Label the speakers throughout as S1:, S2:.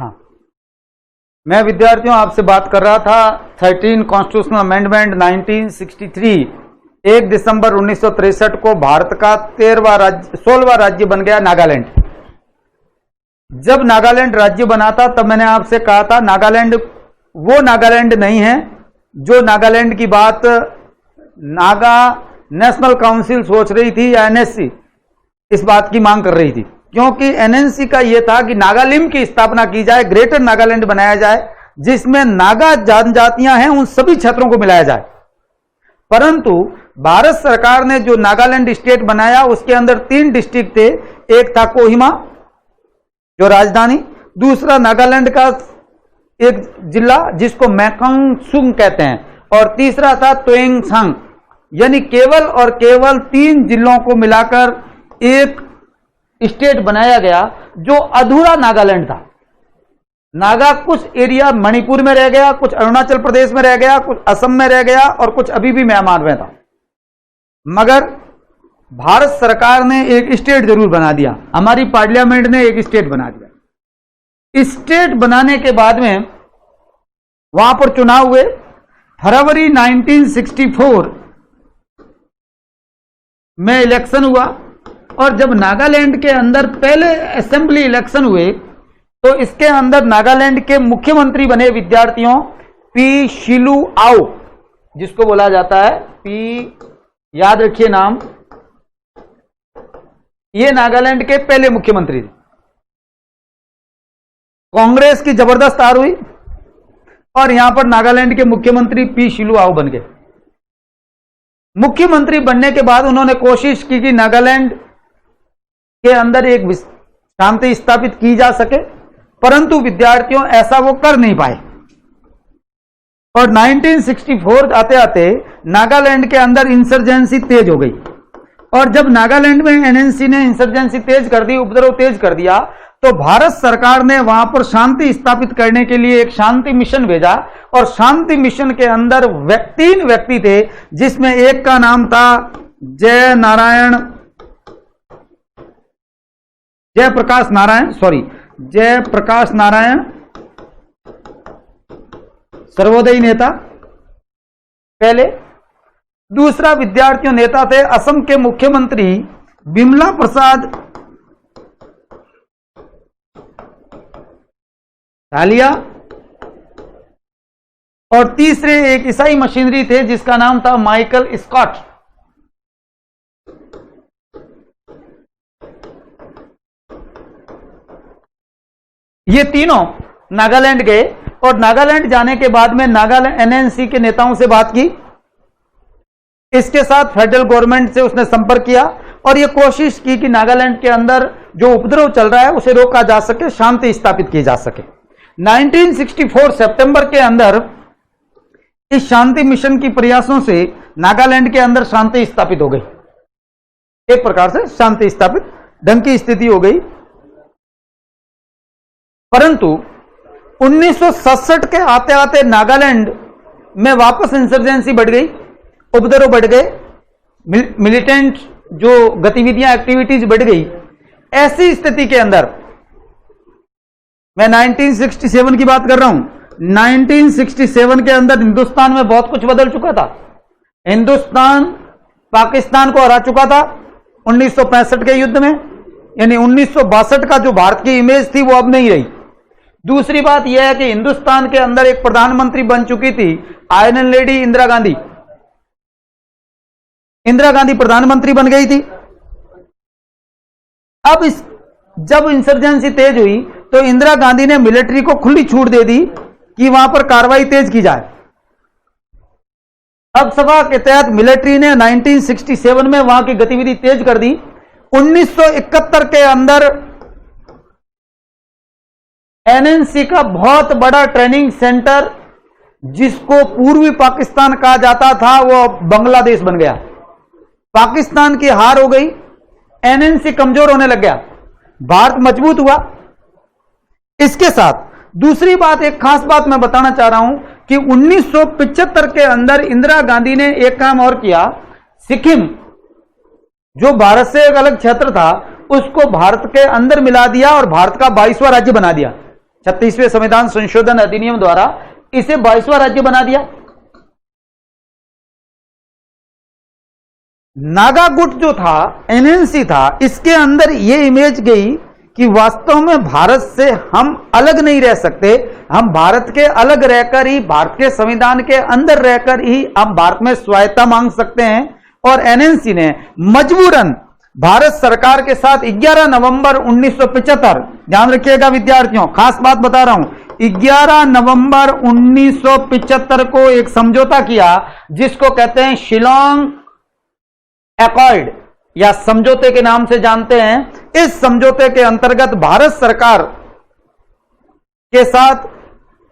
S1: हाँ, मैं विद्यार्थियों आपसे बात कर रहा था 13 कॉन्स्टिट्यूशनल अमेंडमेंट 1963। 1 दिसंबर 1963 को भारत का 16वां राज्य बन गया नागालैंड। जब नागालैंड राज्य बना था तब मैंने आपसे कहा था नागालैंड वो नागालैंड नहीं है जो नागालैंड की बात नागा नेशनल काउंसिल सोच रही थी या एनएससी इस बात की मांग कर रही थी, क्योंकि एनएनसी का यह था कि नागालिम की स्थापना की जाए, ग्रेटर नागालैंड बनाया जाए जिसमें नागा जनजातियां हैं उन सभी क्षेत्रों को मिलाया जाए। परंतु भारत सरकार ने जो नागालैंड स्टेट बनाया उसके अंदर 3 डिस्ट्रिक्ट थे। एक था कोहिमा जो राजधानी, दूसरा नागालैंड का एक जिला जिसको मैकांगसुंग कहते हैं, और तीसरा था तोएंगसांग। यानी केवल और केवल 3 जिलों को मिलाकर एक स्टेट बनाया गया जो अधूरा नागालैंड था। नागा कुछ एरिया मणिपुर में रह गया, कुछ अरुणाचल प्रदेश में रह गया, कुछ असम में रह गया और कुछ अभी भी म्यांमार में था। मगर भारत सरकार ने एक स्टेट जरूर बना दिया, हमारी पार्लियामेंट ने एक स्टेट बना दिया। स्टेट बनाने के बाद में वहां पर चुनाव हुए। फरवरी 1964 में इलेक्शन हुआ और जब नागालैंड के अंदर पहले असेंबली इलेक्शन हुए तो इसके अंदर नागालैंड के मुख्यमंत्री बने विद्यार्थियों पी शिलू आओ, जिसको बोला जाता है पी, याद रखिए नाम, ये नागालैंड के पहले मुख्यमंत्री थे। कांग्रेस की जबरदस्त हार हुई और यहां पर नागालैंड के मुख्यमंत्री पी शिलू आओ बन गए। मुख्यमंत्री बनने के बाद उन्होंने कोशिश की कि नागालैंड के अंदर एक शांति स्थापित की जा सके, परंतु विद्यार्थियों ऐसा वो कर नहीं पाए। और 1964 आते आते नागालैंड के अंदर इंसर्जेंसी तेज हो गई और जब नागालैंड में एनएनसी ने इंसर्जेंसी तेज कर दी, उपद्रव तेज कर दिया, तो भारत सरकार ने वहां पर शांति स्थापित करने के लिए एक शांति मिशन भेजा। और शांति मिशन के अंदर 3 व्यक्ति थे, जिसमें एक का नाम था जयप्रकाश नारायण सर्वोदयी नेता पहले। दूसरा विद्यार्थियों नेता थे असम के मुख्यमंत्री बिमला प्रसाद तालिया, और तीसरे एक ईसाई मशीनरी थे जिसका नाम था माइकल स्कॉट। ये तीनों नागालैंड गए और नागालैंड जाने के बाद में नागालैंड एनएनसी के नेताओं से बात की, इसके साथ फेडरल गवर्नमेंट से उसने संपर्क किया और यह कोशिश की कि नागालैंड के अंदर जो उपद्रव चल रहा है उसे रोका जा सके, शांति स्थापित की जा सके। 1964 सितंबर के अंदर इस शांति मिशन की प्रयासों से नागालैंड के अंदर शांति स्थापित हो गई, एक प्रकार से शांति स्थापित ढंग की स्थिति हो गई। परंतु 1967 के आते आते नागालैंड में वापस इंसर्जेंसी बढ़ गई, उपद्रव बढ़ गए, मिलिटेंट जो गतिविधियां एक्टिविटीज बढ़ गई। ऐसी स्थिति के अंदर मैं 1967 की बात कर रहा हूं। 1967 के अंदर हिंदुस्तान में बहुत कुछ बदल चुका था। हिंदुस्तान पाकिस्तान को हरा चुका था 1965 के युद्ध में, यानी 1962 का जो भारत की इमेज थी वो अब नहीं रही। दूसरी बात यह है कि हिंदुस्तान के अंदर एक प्रधानमंत्री बन चुकी थी आयरन लेडी इंदिरा गांधी। इंदिरा गांधी प्रधानमंत्री बन गई थी। अब जब इंसर्जेंसी तेज हुई तो इंदिरा गांधी ने मिलिट्री को खुली छूट दे दी कि वहां पर कार्रवाई तेज की जाए। अब सभा के तहत मिलिट्री ने 1967 में वहां की गतिविधि तेज कर दी। 1971 के अंदर एनएनसी का बहुत बड़ा ट्रेनिंग सेंटर जिसको पूर्वी पाकिस्तान कहा जाता था वो बांग्लादेश बन गया। पाकिस्तान की हार हो गई, एनएनसी कमजोर होने लग गया, भारत मजबूत हुआ। इसके साथ दूसरी बात, एक खास बात मैं बताना चाह रहा हूं कि 1975 के अंदर इंदिरा गांधी ने एक काम और किया। सिक्किम जो भारत से एक अलग क्षेत्र था उसको भारत के अंदर मिला दिया और भारत का 22वां राज्य बना दिया। 36वें संविधान संशोधन अधिनियम द्वारा इसे 22वां राज्य बना दिया। नागा गुट जो था, एनएनसी था, इसके अंदर यह इमेज गई कि वास्तव में भारत से हम अलग नहीं रह सकते, हम भारत के अलग रहकर ही, भारत के संविधान के अंदर रहकर ही हम भारत में स्वायत्ता मांग सकते हैं। और एनएनसी ने मजबूरन भारत सरकार के साथ 11 नवंबर 1975, ध्यान रखिएगा विद्यार्थियों, खास बात बता रहा हूं, 11 नवंबर 1975 को एक समझौता किया जिसको कहते हैं शिलोंग एकॉर्ड या समझौते के नाम से जानते हैं। इस समझौते के अंतर्गत भारत सरकार के साथ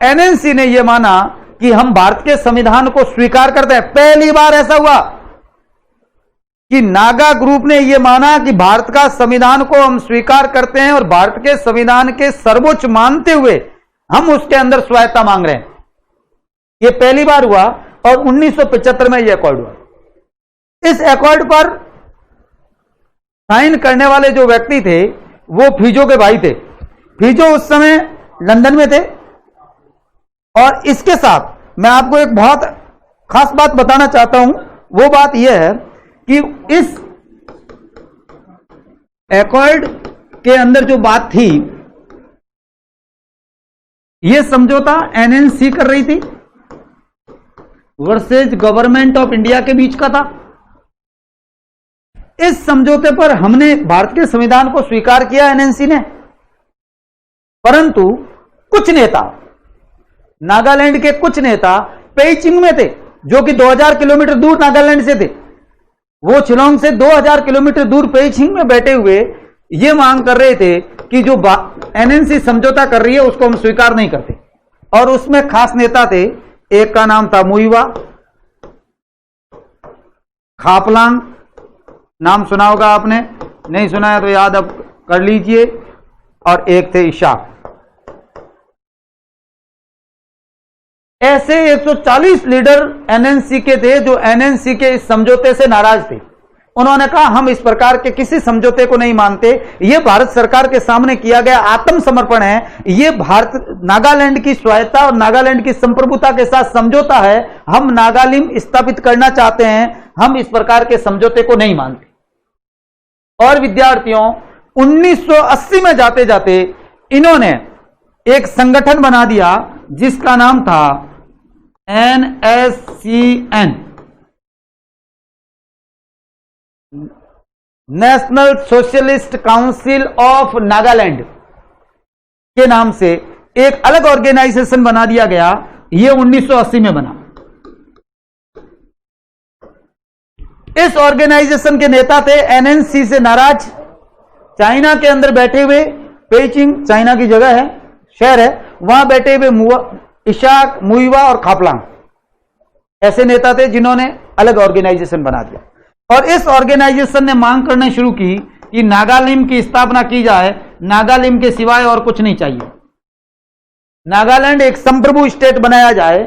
S1: एनएनसी ने यह माना कि हम भारत के संविधान को स्वीकार करते हैं। पहली बार ऐसा हुआ कि नागा ग्रुप ने यह माना कि भारत का संविधान को हम स्वीकार करते हैं और भारत के संविधान के सर्वोच्च मानते हुए हम उसके अंदर स्वायत्ता मांग रहे हैं। यह पहली बार हुआ और 1975 में यह अकॉर्ड हुआ। इस अकॉर्ड पर साइन करने वाले जो व्यक्ति थे वो फिजो के भाई थे। फिजो उस समय लंदन में थे। और इसके साथ मैं आपको एक बहुत खास बात बताना चाहता हूं। वो बात यह है कि इस अकॉर्ड के अंदर जो बात थी, यह समझौता एनएनसी कर रही थी वर्सेज गवर्नमेंट ऑफ इंडिया के बीच का था। इस समझौते पर हमने भारत के संविधान को स्वीकार किया एनएनसी ने, परंतु कुछ नेता, नागालैंड के कुछ नेता पेइचिंग में थे, जो कि 2000 किलोमीटर दूर नागालैंड से थे। वो शिलोंग से 2000 किलोमीटर दूर पेइचिंग में बैठे हुए ये मांग कर रहे थे कि जो एनएनसी समझौता कर रही है उसको हम स्वीकार नहीं करते। और उसमें खास नेता थे, एक का नाम था मुइवा, खापलांग, नाम सुना होगा आपने, नहीं सुना है तो याद अब कर लीजिए, और एक थे इशाक। ऐसे 140 लीडर एनएनसी के थे जो एनएनसी के इस समझौते से नाराज थे। उन्होंने कहा हम इस प्रकार के किसी समझौते को नहीं मानते, यह भारत सरकार के सामने किया गया आत्मसमर्पण है, यह भारत नागालैंड की स्वायत्ता और नागालैंड की संप्रभुता के साथ समझौता है, हम नागालिम स्थापित करना चाहते हैं, हम इस प्रकार के समझौते को नहीं मानते। और विद्यार्थियों 1980 में जाते जाते इन्होंने एक संगठन बना दिया जिसका नाम था NSCN, national socialist council of Nagaland के नाम से एक अलग ऑर्गेनाइजेशन बना दिया गया। यह 1980 में बना। इस ऑर्गेनाइजेशन के नेता थे एनएनसी से नाराज, चाइना के अंदर बैठे हुए, पेइचिंग चाइना की जगह है, शहर है, वहां बैठे हुए इशाक, मुइवा और खापलांग ऐसे नेता थे जिन्होंने अलग ऑर्गेनाइजेशन बना दिया। और इस ऑर्गेनाइजेशन ने मांग करना शुरू की कि नागालिम की स्थापना की जाए, नागालिम के सिवाय और कुछ नहीं चाहिए, नागालैंड एक संप्रभु स्टेट बनाया जाए,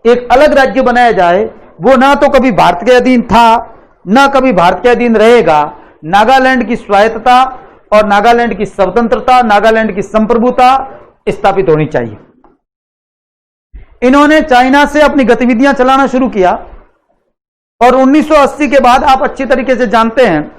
S1: एक अलग राज्य बनाया जाए, वो ना तो कभी भारत के अधीन था ना कभी भारत के अधीन रहेगा। नागालैंड की स्वायत्तता और नागालैंड की स्वतंत्रता, नागालैंड की संप्रभुता स्थापित होनी चाहिए। इन्होंने चाइना से अपनी गतिविधियां चलाना शुरू किया और 1980 के बाद आप अच्छी तरीके से जानते हैं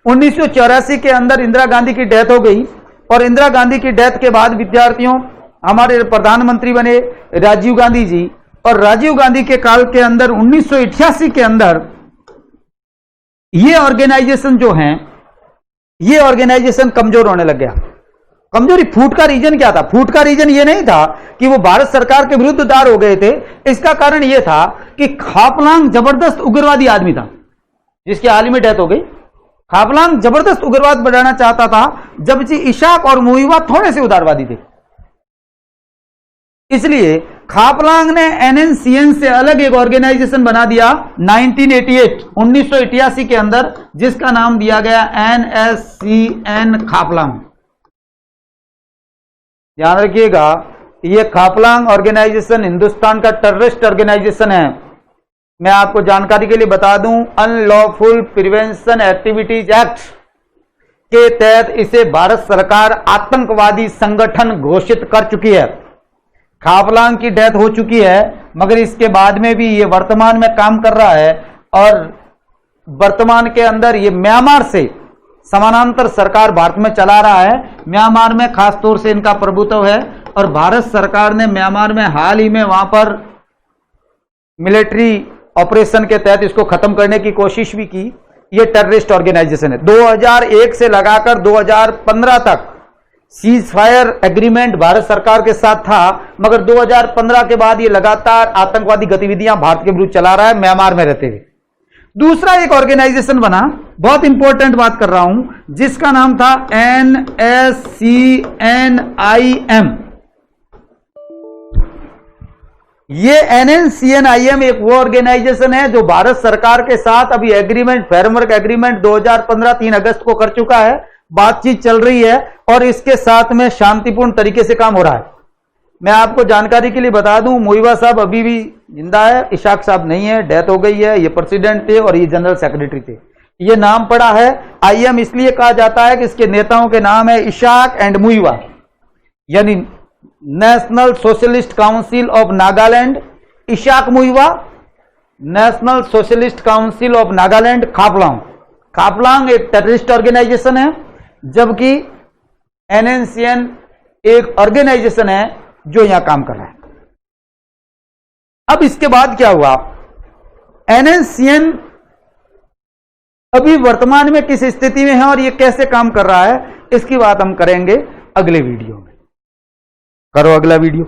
S1: 1984 के अंदर इंदिरा गांधी की डेथ हो गई। और इंदिरा गांधी की डेथ के बाद विद्यार्थियों हमारे प्रधानमंत्री बने राजीव गांधी जी, और राजीव गांधी के काल के अंदर 1988 के अंदर ये ऑर्गेनाइजेशन जो है, ये ऑर्गेनाइजेशन कमजोर होने लग गया। कमजोरी फूट का रीजन क्या था? फूट का रीजन ये नहीं था कि वो भारत सरकार के विरुद्ध दार हो गए थे, इसका कारण यह था कि खापलांग जबरदस्त उग्रवादी आदमी था जिसकी हाल ही में डेथ हो गई। खापलांग जबरदस्त उग्रवाद बढ़ाना चाहता था, जबकि इशाक और मुइवा थोड़े से उदारवादी थे। इसलिए खापलांग ने एनएनसीएन से अलग एक ऑर्गेनाइजेशन बना दिया 1988 के अंदर, जिसका नाम दिया गया एनएससीएन खापलांग। ध्यान रखिएगा, यह खापलांग ऑर्गेनाइजेशन हिंदुस्तान का टेररिस्ट ऑर्गेनाइजेशन है। मैं आपको जानकारी के लिए बता दूं, अनलॉफुल प्रिवेंशन एक्टिविटीज एक्ट के तहत इसे भारत सरकार आतंकवादी संगठन घोषित कर चुकी है। खापलांग की डेथ हो चुकी है, मगर इसके बाद में भी ये वर्तमान में काम कर रहा है और वर्तमान के अंदर ये म्यांमार से समानांतर सरकार भारत में चला रहा है। म्यांमार में खास तौर से इनका प्रभुत्व है और भारत सरकार ने म्यांमार में हाल ही में वहां पर मिलिट्री ऑपरेशन के तहत इसको खत्म करने की कोशिश भी की। ये टेररिस्ट ऑर्गेनाइजेशन है। 2001 से लगाकर 2015 तक सीज फायर एग्रीमेंट भारत सरकार के साथ था, मगर 2015 के बाद ये लगातार आतंकवादी गतिविधियां भारत के विरुद्ध चला रहा है म्यांमार में रहते हुए। दूसरा एक ऑर्गेनाइजेशन बना, बहुत इंपॉर्टेंट बात कर रहा हूं, जिसका नाम था NSCNIM। ये NSCNIM एक वो ऑर्गेनाइजेशन है जो भारत सरकार के साथ अभी एग्रीमेंट, फ्रेमवर्क एग्रीमेंट 2015 3 अगस्त को कर चुका है। बातचीत चल रही है और इसके साथ में शांतिपूर्ण तरीके से काम हो रहा है। मैं आपको जानकारी के लिए बता दूं, मुइवा साहब अभी भी जिंदा है, इशाक साहब नहीं है, डेथ हो गई है। ये प्रेसिडेंट थे और ये जनरल सेक्रेटरी थे। ये नाम पड़ा है IM इसलिए कहा जाता है कि इसके नेताओं के नाम है इशाक एंड मुइवा, यानी national socialist council of Nagaland Ishaq Muivah, national socialist council of Nagaland Khaplang. Khaplang एक टेररिस्ट ऑर्गेनाइजेशन है, जबकि NSCN एक ऑर्गेनाइजेशन है जो यहां काम कर रहा है। अब इसके बाद क्या हुआ, NSCN अभी वर्तमान में किस स्थिति में है और ये कैसे काम कर रहा है, इसकी बात हम करेंगे अगले वीडियो में। करो अगला वीडियो।